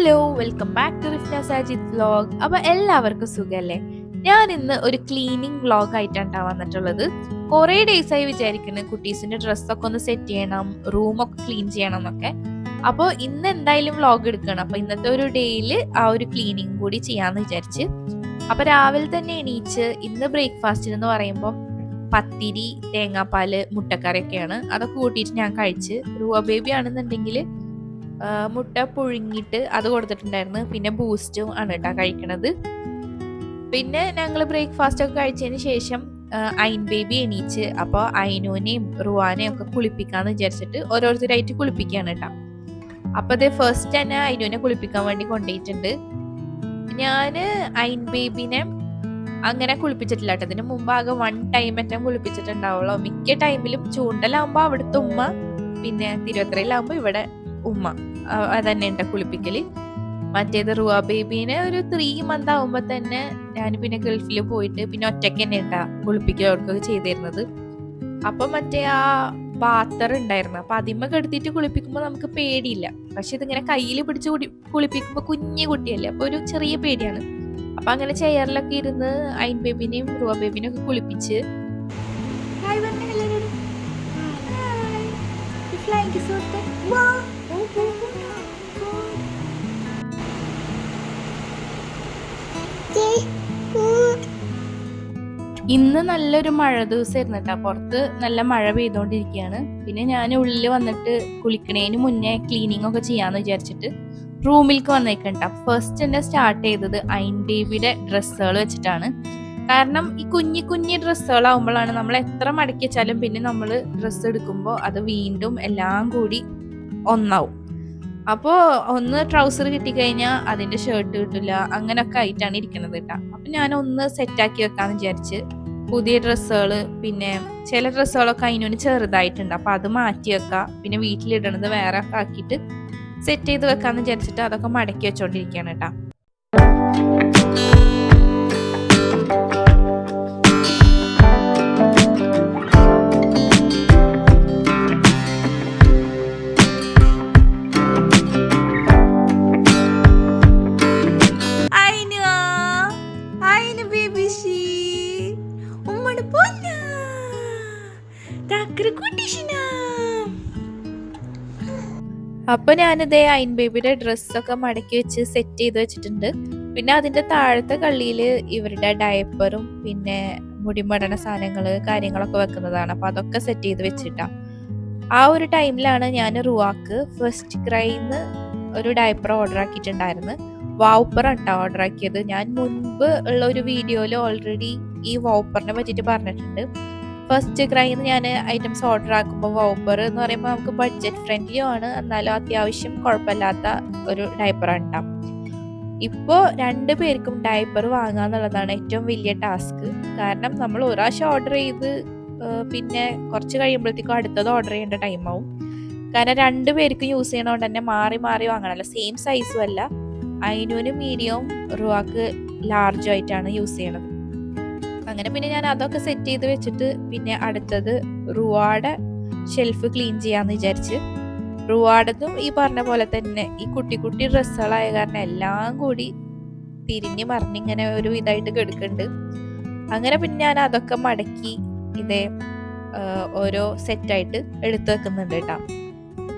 Hello welcome back to Rifna Sajid vlog. അപ്പോൾ എല്ലാവർക്കും സുഖല്ലേ? ഞാൻ ഇന്ന് ഒരു ക്ലീനിങ് വ്ലോഗ് ആയിട്ടാണ് വന്നിട്ടുള്ളത്. കുറേ ഡേയ്സ് ആയി വിചാരിക്കുന്നത് കുട്ടീസിന്റെ ഡ്രസ്സൊക്കെ ഒന്ന് സെറ്റ് ചെയ്യണം, റൂമൊക്കെ ക്ലീൻ ചെയ്യണം എന്നൊക്കെ. അപ്പോൾ ഇന്ന് എന്തായാലും വ്ലോഗ് എടുക്കണം. അപ്പോൾ ഇന്നത്തെ ഒരു ഡേയിൽ ആ ഒരു ക്ലീനിങ് കൂടി ചെയ്യാമെന്ന് വിചാരിച്ച്. അപ്പോൾ രാവിലെ തന്നെ എണീച്ച് ഇന്ന് ബ്രേക്ക്ഫാസ്റ്റിന് എന്ന് പറയുമ്പോൾ പത്തിരി, തേങ്ങാപ്പാല്, മുട്ടക്കറിയൊക്കെയാണ്. അതൊക്കെ കൂട്ടിയിട്ട് ഞാൻ കഴിച്ച്. റൂവ ബേബി ആണെന്നുണ്ടെങ്കിൽ മുട്ട പുഴുങ്ങിയിട്ട് അത് കൊടുത്തിട്ടുണ്ടായിരുന്നു. പിന്നെ ബൂസ്റ്റും ആണ് കേട്ടോ കഴിക്കണത്. പിന്നെ ഞങ്ങൾ ബ്രേക്ക്ഫാസ്റ്റ് ഒക്കെ കഴിച്ചതിന് ശേഷം ഐൻ ബേബി എണീച്ച് അപ്പോൾ ഐനുവിനെയും റുവാനെയും ഒക്കെ കുളിപ്പിക്കാന്ന് വിചാരിച്ചിട്ട് ഓരോരുത്തരായിട്ട് കുളിപ്പിക്കുകയാണ് കേട്ടോ. അപ്പോൾ അത് ഫസ്റ്റ് തന്നെ ഐനുവിനെ കുളിപ്പിക്കാൻ വേണ്ടി കൊണ്ടുപോയിട്ടുണ്ട്. ഞാൻ ഐൻ ബേബിനെ അങ്ങനെ കുളിപ്പിച്ചിട്ടില്ല കേട്ടോ. ഇതിന് മുമ്പ് ആകെ 1 ടൈം ഏറ്റവും കുളിപ്പിച്ചിട്ടുണ്ടാവുള്ളൂ. മിക്ക ടൈമിലും ചൂണ്ടലാകുമ്പോൾ അവിടുത്തെ ഉമ്മ, പിന്നെ തിരുവത്രയിലാകുമ്പോൾ ഇവിടെ ഉമ്മ അതന്നെ ഉണ്ട് കുളിപ്പിക്കല്. മറ്റേത് റുവ ബേബീനെ ഒരു 3 മന്ത് ആവുമ്പോൾ തന്നെ ഞാൻ പിന്നെ ഗൾഫിൽ പോയിട്ട് പിന്നെ ഒറ്റയ്ക്ക് തന്നെ ഉണ്ടാ കുളിപ്പിക്കുകയൊക്കെ ചെയ്തിരുന്നത്. അപ്പം മറ്റേ ആ ബാത്തർ ഉണ്ടായിരുന്നു. അപ്പം അതിമ്മ കെടുത്തിട്ട് കുളിപ്പിക്കുമ്പോൾ നമുക്ക് പേടിയില്ല. പക്ഷെ ഇതിങ്ങനെ കയ്യിൽ പിടിച്ച് കുളിപ്പിക്കുമ്പോൾ കുഞ്ഞു കുട്ടിയല്ലേ, അപ്പോൾ ഒരു ചെറിയ പേടിയാണ്. അപ്പം അങ്ങനെ ചെയറിലൊക്കെ ഇരുന്ന് ഐൻ ബേബിനെയും റുവ ബേബിനെയും ഒക്കെ കുളിപ്പിച്ച് ഇന്ന് നല്ലൊരു മഴ ദിവസമായിരുന്നു കേട്ടോ. പുറത്ത് നല്ല മഴ പെയ്തുകൊണ്ടിരിക്കുകയാണ്. പിന്നെ ഞാൻ ഉള്ളിൽ വന്നിട്ട് കുളിക്കണേന് മുന്നേ ക്ലീനിങ് ഒക്കെ ചെയ്യാന്ന് വിചാരിച്ചിട്ട് റൂമിലേക്ക് വന്നേക്കണ്ട. ഫസ്റ്റ് തന്നെ സ്റ്റാർട്ട് ചെയ്തത് ഐൻ ബേബിയുടെ ഡ്രസ്സുകൾ വെച്ചിട്ടാണ്. കാരണം ഈ കുഞ്ഞി ഡ്രസ്സുകളാവുമ്പോഴാണ് നമ്മൾ എത്ര മടക്കി വെച്ചാലും പിന്നെ നമ്മൾ ഡ്രസ്സ് എടുക്കുമ്പോൾ അത് വീണ്ടും എല്ലാം കൂടി ഒന്നാവും. അപ്പോൾ ഒന്ന് ട്രൗസർ കിട്ടിക്കഴിഞ്ഞാൽ അതിന്റെ ഷർട്ട് കിട്ടില്ല, അങ്ങനെയൊക്കെ ആയിട്ടാണ് ഇരിക്കുന്നത് കേട്ടോ. അപ്പം ഞാൻ ഒന്ന് സെറ്റാക്കി വെക്കാന്ന് വിചാരിച്ച് പുതിയ ഡ്രസ്സുകൾ, പിന്നെ ചില ഡ്രസ്സുകളൊക്കെ അതിനൊന്ന് ചെറുതായിട്ടുണ്ട്, അപ്പം അത് മാറ്റി വെക്കാം. പിന്നെ വീട്ടിലിടണത് വേറെ ഒക്കെ ആക്കിയിട്ട് സെറ്റ് ചെയ്ത് വെക്കാന്ന് വിചാരിച്ചിട്ട് അതൊക്കെ മടക്കി വെച്ചോണ്ടിരിക്കുകയാണ് കേട്ടോ. അപ്പൊ ഞാനിതേ ഐൻ ബേബിയുടെ ഡ്രസ്സൊക്കെ മടക്കി വെച്ച് സെറ്റ് ചെയ്ത് വെച്ചിട്ടുണ്ട്. പിന്നെ അതിന്റെ താഴത്തെ കള്ളിയില് ഇവരുടെ ഡയപ്പറും പിന്നെ മുടിമടണ സാധനങ്ങള് കാര്യങ്ങളൊക്കെ വെക്കുന്നതാണ്. അപ്പൊ അതൊക്കെ സെറ്റ് ചെയ്ത് വെച്ചിട്ടാ. ആ ഒരു ടൈമിലാണ് ഞാൻ റുവാക്ക് ഫസ്റ്റ് ക്രൈന്ന് ഒരു ഡയപ്പർ ഓർഡർ ആക്കിയിട്ടുണ്ടായിരുന്നു. വൗപ്പർ ആട്ടോ ഓർഡർ ആക്കിയത്. ഞാൻ മുൻപ് ഉള്ള ഒരു വീഡിയോയിൽ ഓൾറെഡി ഈ വൗപ്പറിനെ പറ്റിയിട്ട് പറഞ്ഞിട്ടുണ്ട്. ഫസ്റ്റ് ക്രൈന്ന് ഞാൻ ഐറ്റംസ് ഓർഡർ ആക്കുമ്പോൾ വൗപ്പർ എന്ന് പറയുമ്പോൾ നമുക്ക് ബഡ്ജറ്റ് ഫ്രണ്ട്ലിയും ആണ്, എന്നാലും അത്യാവശ്യം കുഴപ്പമില്ലാത്ത ഒരു ഡയപ്പറാണ് ഉണ്ടാവും. ഇപ്പോൾ 2 പേർക്കും ഡയപ്പർ വാങ്ങാന്നുള്ളതാണ് ഏറ്റവും വലിയ ടാസ്ക്. കാരണം നമ്മൾ ഒരു പ്രാവശ്യം ഓർഡർ ചെയ്ത് പിന്നെ കുറച്ച് കഴിയുമ്പോഴത്തേക്കും അടുത്തത് ഓർഡർ ചെയ്യേണ്ട ടൈമാവും. കാരണം 2 പേർക്കും യൂസ് ചെയ്യണോണ്ട് തന്നെ മാറി മാറി വാങ്ങണമല്ലോ. സെയിം സൈസും അല്ല. ഐനുവിന് മീഡിയവും റുവാക്ക് ലാർജും ആയിട്ടാണ് യൂസ് ചെയ്യണത്. അങ്ങനെ പിന്നെ ഞാൻ അതൊക്കെ സെറ്റ് ചെയ്ത് വെച്ചിട്ട് പിന്നെ അടുത്തത് റുവാടെ ഷെൽഫ് ക്ലീൻ ചെയ്യാന്ന് വിചാരിച്ച്. റുവാടതും ഈ പറഞ്ഞ പോലെ തന്നെ ഈ കുട്ടി ഡ്രസ്സുകളായ കാരണം എല്ലാം കൂടി തിരിഞ്ഞ് മറിഞ്ഞിങ്ങനെ ഒരു ഇതായിട്ട് കിടക്കുന്നുണ്ട്. അങ്ങനെ പിന്നെ ഞാൻ അതൊക്കെ മടക്കി ഇതേ ഓരോ സെറ്റായിട്ട് എടുത്തു വെക്കുന്നുണ്ട് കേട്ടോ.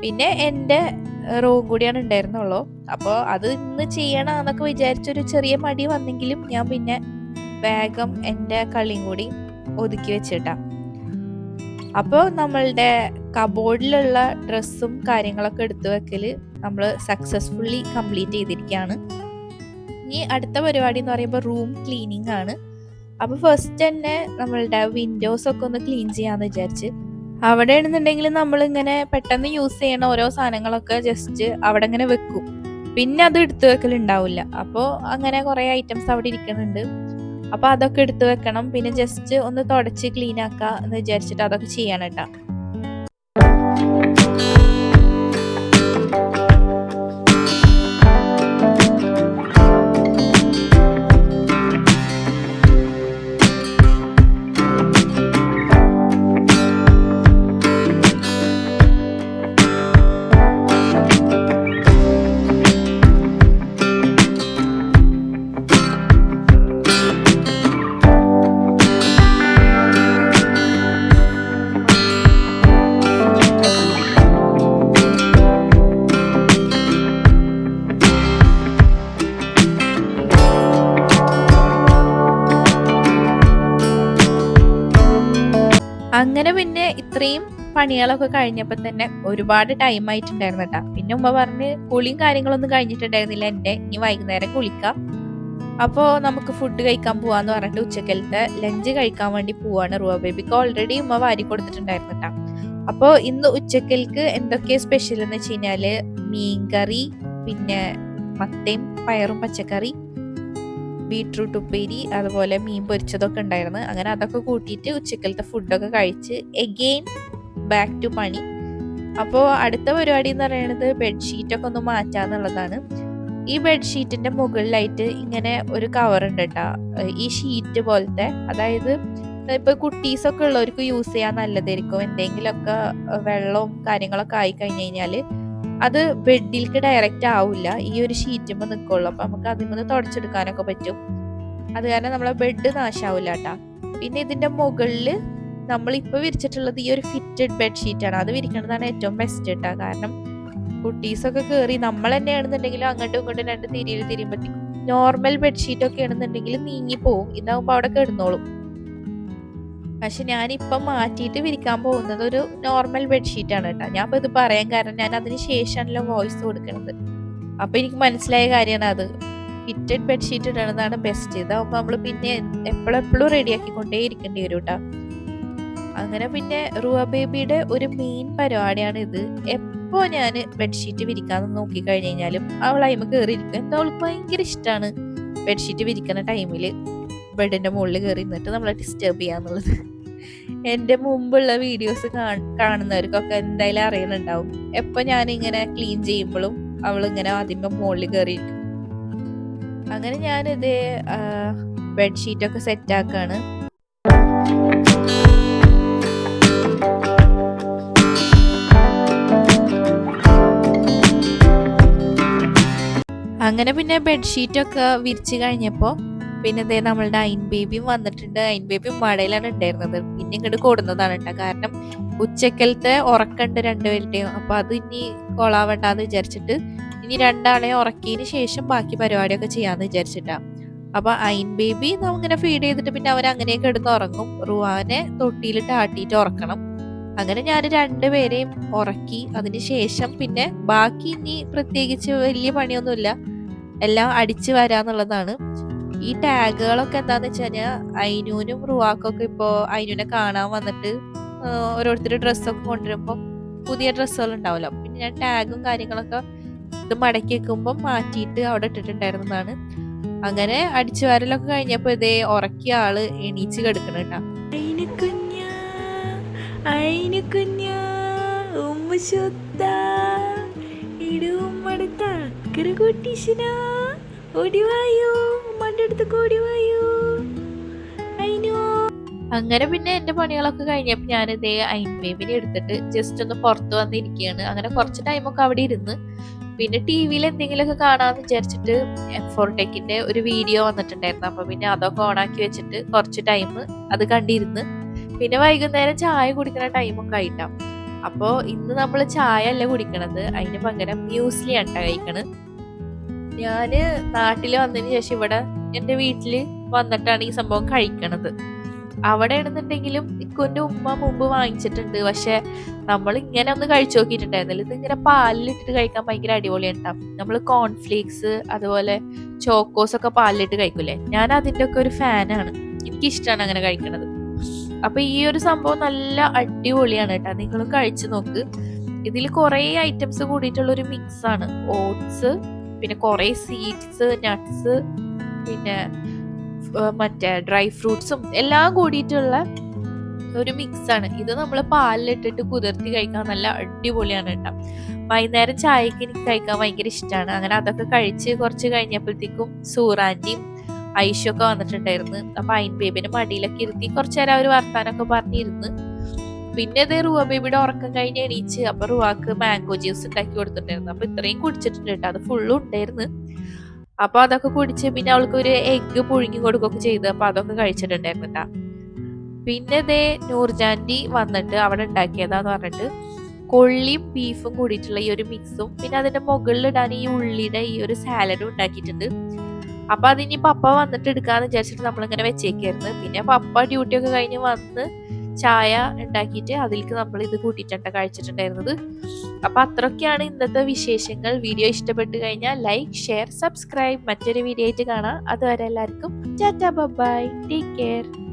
പിന്നെ എൻ്റെ റൂം കൂടിയാണ് ഉണ്ടായിരുന്നുള്ളൂ. അപ്പോൾ അത് ഇന്ന് ചെയ്യണമെന്നൊക്കെ വിചാരിച്ചൊരു ചെറിയ മടി വന്നെങ്കിലും ഞാൻ പിന്നെ വേഗം എൻ്റെ കളിയും കൂടി ഒതുക്കി വെച്ചിട്ടാ. അപ്പോൾ നമ്മളുടെ കബോർഡിലുള്ള ഡ്രസ്സും കാര്യങ്ങളൊക്കെ എടുത്തു വെക്കല് നമ്മൾ സക്സസ്ഫുള്ളി കംപ്ലീറ്റ് ചെയ്തിരിക്കുകയാണ്. ഇനി അടുത്ത പരിപാടി എന്ന് പറയുമ്പോൾ റൂം ക്ലീനിങ് ആണ്. അപ്പോൾ ഫസ്റ്റ് തന്നെ നമ്മളുടെ വിൻഡോസ് ഒക്കെ ഒന്ന് ക്ലീൻ ചെയ്യാന്ന് വിചാരിച്ച്. അവിടെ ആണെന്നുണ്ടെങ്കിൽ നമ്മളിങ്ങനെ പെട്ടെന്ന് യൂസ് ചെയ്യണ ഓരോ സാധനങ്ങളൊക്കെ ജസ്റ്റ് അവിടെ ഇങ്ങനെ വെക്കും, പിന്നെ അത് എടുത്തു വെക്കലുണ്ടാവില്ല. അപ്പോൾ അങ്ങനെ കുറേ ഐറ്റംസ് അവിടെ ഇരിക്കുന്നുണ്ട്. അപ്പോൾ അതൊക്കെ എടുത്തു വെക്കണം. പിന്നെ ജസ്റ്റ് ഒന്ന് തുടച്ച് ക്ലീൻ ആക്കുക എന്ന് വിചാരിച്ചിട്ട് അതൊക്കെ ചെയ്യണം കേട്ടോ. അങ്ങനെ പിന്നെ ഇത്രയും പണികളൊക്കെ കഴിഞ്ഞപ്പോൾ തന്നെ ഒരുപാട് ടൈം ആയിട്ടുണ്ടായിരുന്നു കേട്ടാ. പിന്നെ ഉമ്മ പറഞ്ഞ് കുളിയും കാര്യങ്ങളൊന്നും കഴിഞ്ഞിട്ടുണ്ടായിരുന്നില്ല എൻ്റെ, ഇനി വൈകുന്നേരം കുളിക്കാം, അപ്പോൾ നമുക്ക് ഫുഡ് കഴിക്കാൻ പോവാന്ന് പറഞ്ഞിട്ട് ഉച്ചക്കലത്തെ ലഞ്ച് കഴിക്കാൻ വേണ്ടി പോവാണ്. റുവ ബേബിക്ക് ഓൾറെഡി ഉമ്മ വാരി കൊടുത്തിട്ടുണ്ടായിരുന്നു കേട്ടാ. അപ്പോൾ ഇന്ന് ഉച്ചക്കൽക്ക് എന്തൊക്കെയാ സ്പെഷ്യൽ എന്ന് വെച്ച് കഴിഞ്ഞാല് മീൻകറി, പിന്നെ മത്തയും പയറും പച്ചക്കറി, ബീട്രൂട്ട് ഉപ്പേരി, അതുപോലെ മീൻ പൊരിച്ചതൊക്കെ ഉണ്ടായിരുന്നു. അങ്ങനെ അതൊക്കെ കൂട്ടിയിട്ട് ഉച്ചക്കലത്തെ ഫുഡൊക്കെ കഴിച്ച് എഗെയിൻ ബാക്ക് ടു പണി. അപ്പോൾ അടുത്ത പരിപാടി എന്ന് പറയുന്നത് ബെഡ്ഷീറ്റൊക്കെ ഒന്ന് മാറ്റാന്നുള്ളതാണ്. ഈ ബെഡ്ഷീറ്റിന്റെ മുകളിലായിട്ട് ഇങ്ങനെ ഒരു കവർ ഉണ്ട് കേട്ടോ, ഈ ഷീറ്റ് പോലത്തെ. അതായത് ഇപ്പൊ കുട്ടീസൊക്കെ ഉള്ളവർക്ക് യൂസ് ചെയ്യാൻ നല്ലതായിരിക്കും. എന്തെങ്കിലുമൊക്കെ വെള്ളവും കാര്യങ്ങളൊക്കെ ആയി കഴിഞ്ഞു കഴിഞ്ഞാല് അത് ബെഡിലേക്ക് ഡയറക്റ്റ് ആവില്ല, ഈ ഒരു ഷീറ്റുമ്പോൾ നിൽക്കുള്ളൂ. അപ്പൊ നമുക്ക് അതിൽ നിന്ന് തുടച്ചെടുക്കാനൊക്കെ പറ്റും. അത് കാരണം നമ്മളെ ബെഡ് നാശാവില്ല കേട്ടാ. പിന്നെ ഇതിന്റെ മുകളിൽ നമ്മളിപ്പോൾ വിരിച്ചിട്ടുള്ളത് ഈ ഒരു ഫിറ്റഡ് ബെഡ്ഷീറ്റാണ്. അത് വിരിക്കുന്നതാണ് ഏറ്റവും ബെസ്റ്റ് കേട്ടാ. കാരണം കുട്ടീസൊക്കെ കയറി നമ്മൾ തന്നെയാണെന്നുണ്ടെങ്കിലും അങ്ങോട്ടും ഇങ്ങോട്ടും രണ്ട് തിരിയുമ്പോഴത്തേക്കും നോർമൽ ബെഡ്ഷീറ്റ് ഒക്കെ ആണെന്നുണ്ടെങ്കിൽ നീങ്ങിപ്പോവും. ഇതാകുമ്പോൾ അവിടെ കിടന്നോളും. പക്ഷെ ഞാനിപ്പം മാറ്റിയിട്ട് വിരിക്കാൻ പോകുന്നത് ഒരു നോർമൽ ബെഡ്ഷീറ്റാണ് കേട്ടോ. ഞാൻ ഇപ്പോൾ ഇത് പറയാൻ കാരണം ഞാൻ അതിന് ശേഷമാണല്ലോ വോയിസ് കൊടുക്കുന്നത്. അപ്പൊ എനിക്ക് മനസ്സിലായ കാര്യമാണ് അത്. ഫിറ്റഡ് ബെഡ്ഷീറ്റ് ഇടുന്നതാണ് ബെസ്റ്റ്. ഇതാകുമ്പോൾ നമ്മൾ പിന്നെ എപ്പോഴെപ്പോഴും റെഡിയാക്കിക്കൊണ്ടേ ഇരിക്കേണ്ടി വരും കേട്ടോ. അങ്ങനെ പിന്നെ റുവ ബേബിയുടെ ഒരു മെയിൻ പരിപാടിയാണ് ഇത്. എപ്പോൾ ഞാൻ ബെഡ്ഷീറ്റ് വിരിക്കാന്ന് നോക്കി കഴിഞ്ഞു കഴിഞ്ഞാലും അവൾ അതിമ കയറിയിരിക്കും. എന്താ അവൾക്ക് ഭയങ്കര ഇഷ്ടമാണ് ബെഡ്ഷീറ്റ് വിരിക്കുന്ന ടൈമിൽ ബെഡിന്റെ മുകളിൽ കയറി നിന്നിട്ട് നമ്മളെ ഡിസ്റ്റർബ് ചെയ്യാന്നുള്ളത്. എൻ്റെ മുമ്പുള്ള വീഡിയോസ് കാണുന്നവർക്കൊക്കെ എന്തായാലും അറിയുന്നുണ്ടാവും. എപ്പോൾ ഞാനിങ്ങനെ ക്ലീൻ ചെയ്യുമ്പോഴും അവളിങ്ങനെ ആദ്യമേ മുകളിൽ കയറിയിരിക്കും. അങ്ങനെ ഞാനിത് ബെഡ്ഷീറ്റൊക്കെ സെറ്റാക്കാണ്. അങ്ങനെ പിന്നെ ബെഡ്ഷീറ്റൊക്കെ വിരിച്ച് കഴിഞ്ഞപ്പോൾ പിന്നെ ഇതേ നമ്മളുടെ അയിൻ ബേബിയും വന്നിട്ടുണ്ട്. അയിൻ ബേബി മഴയിലാണ് ഉണ്ടായിരുന്നത്. പിന്നെ ഇങ്ങോട്ട് കൊടുന്നതാണ് കേട്ടോ. കാരണം ഉച്ചക്കലത്തെ ഉറക്കമുണ്ട് രണ്ടുപേരുടെയും. അപ്പൊ അത് ഇനി കൊളാവണ്ടെന്ന് വിചാരിച്ചിട്ട് ഇനി രണ്ടാളെ ഉറക്കിയതിന് ശേഷം ബാക്കി പരിപാടിയൊക്കെ ചെയ്യാന്ന് വിചാരിച്ചിട്ടാ. അപ്പൊ അയിൻ ബേബി നമ്മിങ്ങനെ ഫീഡ് ചെയ്തിട്ട് പിന്നെ അവരങ്ങനെ കിടന്ന് ഉറങ്ങും. റുവാനെ തൊട്ടിയിലിട്ട് ആട്ടിയിട്ട് ഉറക്കണം. അങ്ങനെ ഞാൻ രണ്ടുപേരെയും ഉറക്കി. അതിന് ശേഷം പിന്നെ ബാക്കി ഇനി പ്രത്യേകിച്ച് വലിയ പണിയൊന്നുമില്ല, എല്ലാം അടിച്ചു വരാന്നുള്ളതാണ്. ഈ ടാഗുകളൊക്കെ എന്താന്ന് വെച്ച് കഴിഞ്ഞാൽ അയിനൂനും റുവാക്കൊക്കെ ഇപ്പോൾ അയിനൂനെ കാണാൻ വന്നിട്ട് ഓരോരുത്തർ ഡ്രസ്സൊക്കെ കൊണ്ടുവരുമ്പോൾ പുതിയ ഡ്രസ്സുകൾ ഉണ്ടാവുമല്ലോ. പിന്നെ ഞാൻ ടാഗും കാര്യങ്ങളൊക്കെ ഇത് മടക്കി വെക്കുമ്പോൾ മാറ്റിയിട്ട് അവിടെ ഇട്ടിട്ടുണ്ടായിരുന്നതാണ്. അങ്ങനെ അടിച്ചു വരലൊക്കെ കഴിഞ്ഞപ്പോൾ ഇതേ ഉറക്കിയ ആള് എണീച്ച് കിടക്കണം കേട്ടോ. അങ്ങനെ പിന്നെ എന്റെ പണികളൊക്കെ കഴിഞ്ഞപ്പോ ഞാനിതേ അയിൻ ബേബിനെ എടുത്തിട്ട് ജസ്റ്റ് ഒന്ന് പുറത്ത് വന്നിരിക്കുകയാണ്. അങ്ങനെ കുറച്ച് ടൈമൊക്കെ അവിടെ ഇരുന്ന് പിന്നെ ടി വിയിൽ എന്തെങ്കിലുമൊക്കെ കാണാന്ന് വിചാരിച്ചിട്ട് എംഫോർടെക്കിന്റെ ഒരു വീഡിയോ വന്നിട്ടുണ്ടായിരുന്നു. അപ്പൊ പിന്നെ അതൊക്കെ ഓണാക്കി വെച്ചിട്ട് കുറച്ച് ടൈം അത് കണ്ടിരുന്ന് പിന്നെ വൈകുന്നേരം ചായ കുടിക്കുന്ന ടൈമൊക്കെ ആയിട്ടാ. അപ്പോൾ ഇന്ന് നമ്മൾ ചായ അല്ല കുടിക്കണത്, അതിന് പകരം മ്യൂസ്ലിയാണ് കഴിക്കണത്. ഞാന് നാട്ടിൽ വന്നതിന് ശേഷം ഇവിടെ എൻ്റെ വീട്ടില് വന്നിട്ടാണ് ഈ സംഭവം കഴിക്കണത്. അവിടെ ആണെന്നുണ്ടെങ്കിലും ഇക്കുൻ്റെ ഉമ്മ മുമ്പ് വാങ്ങിച്ചിട്ടുണ്ട്. പക്ഷെ നമ്മൾ ഇങ്ങനെ ഒന്ന് കഴിച്ചു നോക്കിയിട്ടുണ്ടായിരുന്നില്ല. ഇത് ഇങ്ങനെ പാലിലിട്ടിട്ട് കഴിക്കാൻ ഭയങ്കര അടിപൊളിയുണ്ടാവും. നമ്മൾ കോൺഫ്ലേക്സ് അതുപോലെ ചോക്കോസ് ഒക്കെ പാലിലിട്ട് കഴിക്കൂലേ, ഞാൻ അതിൻ്റെ ഒക്കെ ഒരു ഫാനാണ്. എനിക്കിഷ്ടമാണ് അങ്ങനെ കഴിക്കണത്. അപ്പൊ ഈ ഒരു സംഭവം നല്ല അടിപൊളിയാണ് കേട്ടോ, നിങ്ങളും കഴിച്ചു നോക്ക്. ഇതിൽ കുറേ ഐറ്റംസ് കൂടിയിട്ടുള്ള ഒരു മിക്സ് ആണ്. ഓട്സ്, പിന്നെ കുറേ സീഡ്സ്, നട്ട്സ്, പിന്നെ മറ്റേ ഡ്രൈ ഫ്രൂട്ട്സും എല്ലാം കൂടിയിട്ടുള്ള ഒരു മിക്സ് ആണ്. ഇത് നമ്മൾ പാലിലിട്ടിട്ട് കുതിർത്തി കഴിക്കാൻ നല്ല അടിപൊളിയാണ് കേട്ടോ. വൈകുന്നേരം ചായക്ക് എനിക്ക് കഴിക്കാൻ ഭയങ്കര ഇഷ്ടമാണ്. അങ്ങനെ അതൊക്കെ കഴിച്ച് കുറച്ച് കഴിഞ്ഞപ്പോഴത്തേക്കും സൂറാന്റിയും ഐഷൊക്കെ വന്നിട്ടുണ്ടായിരുന്നു. അപ്പൊ അയിൻ ബേബിന്റെ മടിയിലൊക്കെ ഇരുത്തി കുറച്ചു നേരം അവര് വർത്താനൊക്കെ പറഞ്ഞിരുന്ന്. പിന്നെ ഇത് റുവ ബേബിയുടെ ഉറക്കം കഴിഞ്ഞ് എണീച്ച്. അപ്പൊ റുവാക്ക് മാംഗോ ജ്യൂസ് ഉണ്ടാക്കി കൊടുത്തിട്ടുണ്ടായിരുന്നു. അപ്പൊ ഇത്രയും കുടിച്ചിട്ടുണ്ട് കേട്ടോ, അത് ഫുള്ളും ഉണ്ടായിരുന്നു. അപ്പൊ അതൊക്കെ കുടിച്ച് പിന്നെ അവൾക്ക് ഒരു എഗ്ഗ് പുഴുങ്ങി കൊടുക്കുകയൊക്കെ ചെയ്ത്. അപ്പൊ അതൊക്കെ കഴിച്ചിട്ടുണ്ടായിരുന്നു കേട്ടാ. പിന്നെ ഇതേ നൂർജാൻറ്റി വന്നിട്ട് അവിടെ ഉണ്ടാക്കിയതാന്ന് പറഞ്ഞിട്ട് കൊള്ളിയും ബീഫും കൂടിയിട്ടുള്ള ഈ ഒരു മിക്സും പിന്നെ അതിന്റെ മുകളിൽ ഇടാൻ ഈ ഉള്ളിയുടെ ഈ ഒരു സാലഡും ഉണ്ടാക്കിയിട്ടുണ്ട്. അപ്പൊ അതിനി പപ്പ വന്നിട്ട് എടുക്കാന്ന് വിചാരിച്ചിട്ട് നമ്മളിങ്ങനെ വെച്ചേക്കായിരുന്നു. പിന്നെ പപ്പ ഡ്യൂട്ടി ഒക്കെ കഴിഞ്ഞ് വന്ന് ചായ ഉണ്ടാക്കിയിട്ട് അതിലേക്ക് നമ്മൾ ഇത് കൂട്ടിയിട്ടാണ് കഴിച്ചിട്ടുണ്ടായിരുന്നത്. അപ്പൊ അത്രയൊക്കെയാണ് ഇന്നത്തെ വിശേഷങ്ങൾ. വീഡിയോ ഇഷ്ടപ്പെട്ടു കഴിഞ്ഞാൽ ലൈക്ക്, ഷെയർ, സബ്സ്ക്രൈബ്. മറ്റൊരു വീഡിയോ ആയിട്ട് കാണാം. അതുവരെ എല്ലാവർക്കും ടാറ്റാ, ബൈ, ടേക്ക് കെയർ.